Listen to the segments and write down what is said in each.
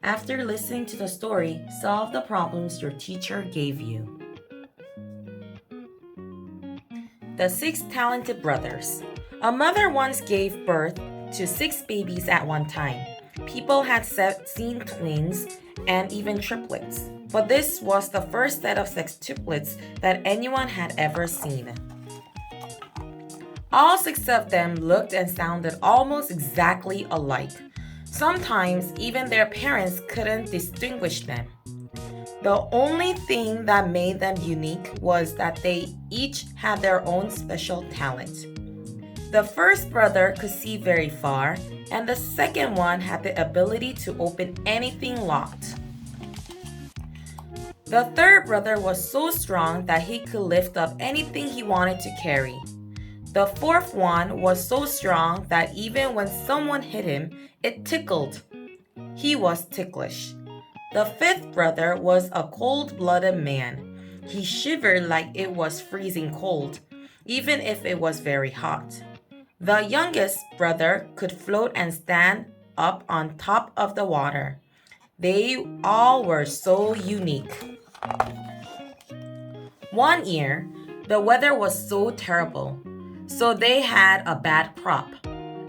After listening to the story, solve the problems your teacher gave you. The Six Talented Brothers. A mother once gave birth to 6 babies at one time. People had seen twins and even triplets, but this was the first set of sextuplets that anyone had ever seen. All 6 of them looked and sounded almost exactly alike. Sometimes even their parents couldn't distinguish them. The only thing that made them unique was that they each had their own special talent. The first brother could see very far, and the second one had the ability to open anything locked. The third brother was so strong that he could lift up anything he wanted to carry. The fourth one was so strong that even when someone hit him, it tickled. He was ticklish. The fifth brother was a cold-blooded man. He shivered like it was freezing cold, even if it was very hot. The youngest brother could float and stand up on top of the water. They all were so unique. One year, the weather was so terrible, so they had a bad crop.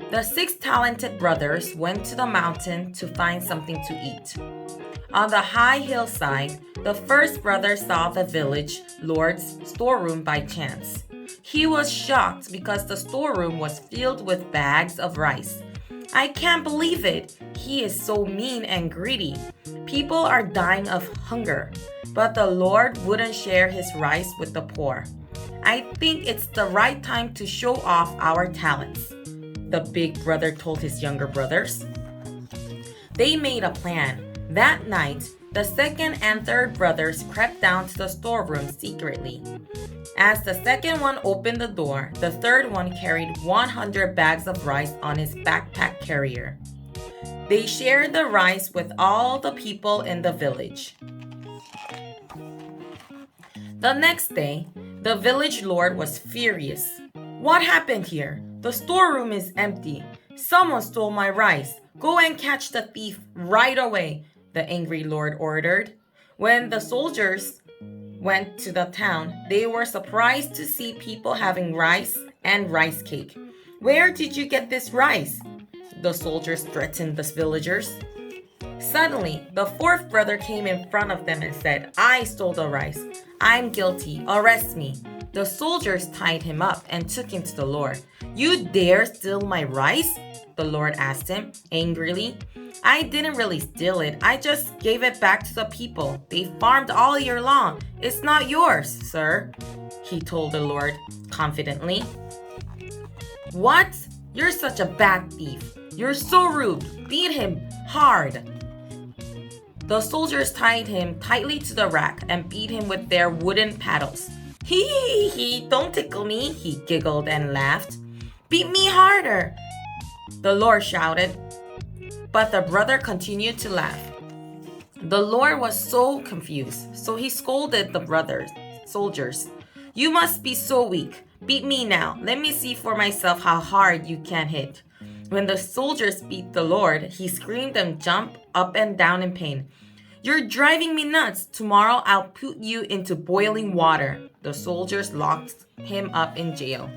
The 6 talented brothers went to the mountain to find something to eat. On the high hillside, the first brother saw the village lord's storeroom by chance. He was shocked because the storeroom was filled with bags of rice. "I can't believe it. He is so mean and greedy. People are dying of hunger." But the Lord wouldn't share his rice with the poor. "I think it's the right time to show off our talents," the big brother told his younger brothers. They made a plan. That night, the second and third brothers crept down to the storeroom secretly. As the second one opened the door, the third one carried 100 bags of rice on his backpack carrier. They shared the rice with all the people in the village. The next day, the village lord was furious. "What happened here? The storeroom is empty. Someone stole my rice. Go and catch the thief right away," the angry lord ordered. When the soldiers went to the town, they were surprised to see people having rice and rice cake. "Where did you get this rice?" the soldiers threatened the villagers. Suddenly, the fourth brother came in front of them and said, "I stole the rice. I'm guilty. Arrest me." The soldiers tied him up and took him to the Lord. "You dare steal my rice?" the Lord asked him angrily. "I didn't really steal it. I just gave it back to the people. They farmed all year long. It's not yours, sir," he told the Lord confidently. "What? You're such a bad thief. You're so rude. Beat him hard." The soldiers tied him tightly to the rack and beat him with their wooden paddles. "Hee, don't tickle me," he giggled and laughed. "Beat me harder," the Lord shouted. But the brother continued to laugh. The Lord was so confused, so he scolded the soldiers. "You must be so weak. Beat me now. Let me see for myself how hard you can hit." When the soldiers beat the Lord, he screamed and jumped up and down in pain. "You're driving me nuts. Tomorrow I'll put you into boiling water." The soldiers locked him up in jail.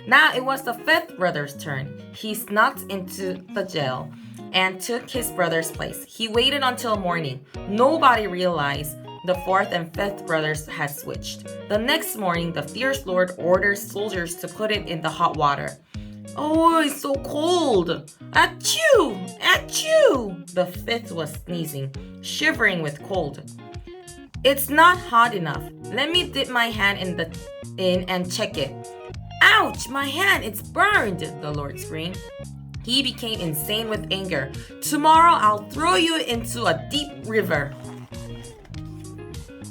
Now it was the fifth brother's turn. He snuck into the jail and took his brother's place. He waited until morning. Nobody realized the fourth and fifth brothers had switched. The next morning, the fierce lord ordered soldiers to put it in the hot water. "Oh, it's so cold. Achoo! Achoo!" The fifth was sneezing, shivering with cold. "It's not hot enough. Let me dip my hand in and check it." "Ouch! My hand, it's burned!" the Lord screamed. He became insane with anger. "Tomorrow I'll throw you into a deep river."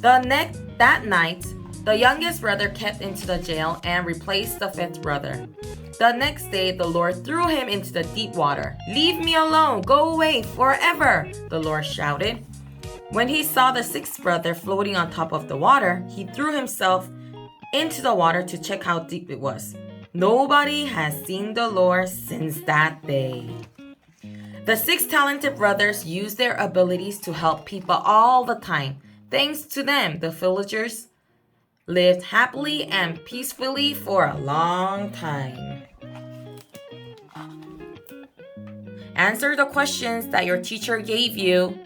That night, the youngest brother kept into the jail and replaced the fifth brother. The next day, the Lord threw him into the deep water. "Leave me alone! Go away forever!" the Lord shouted. When he saw the sixth brother floating on top of the water, he threw himself into the water to check how deep it was. Nobody has seen the Lord since that day. The 6 talented brothers used their abilities to help people all the time. Thanks to them, the villagers lived happily and peacefully for a long time. Answer the questions that your teacher gave you.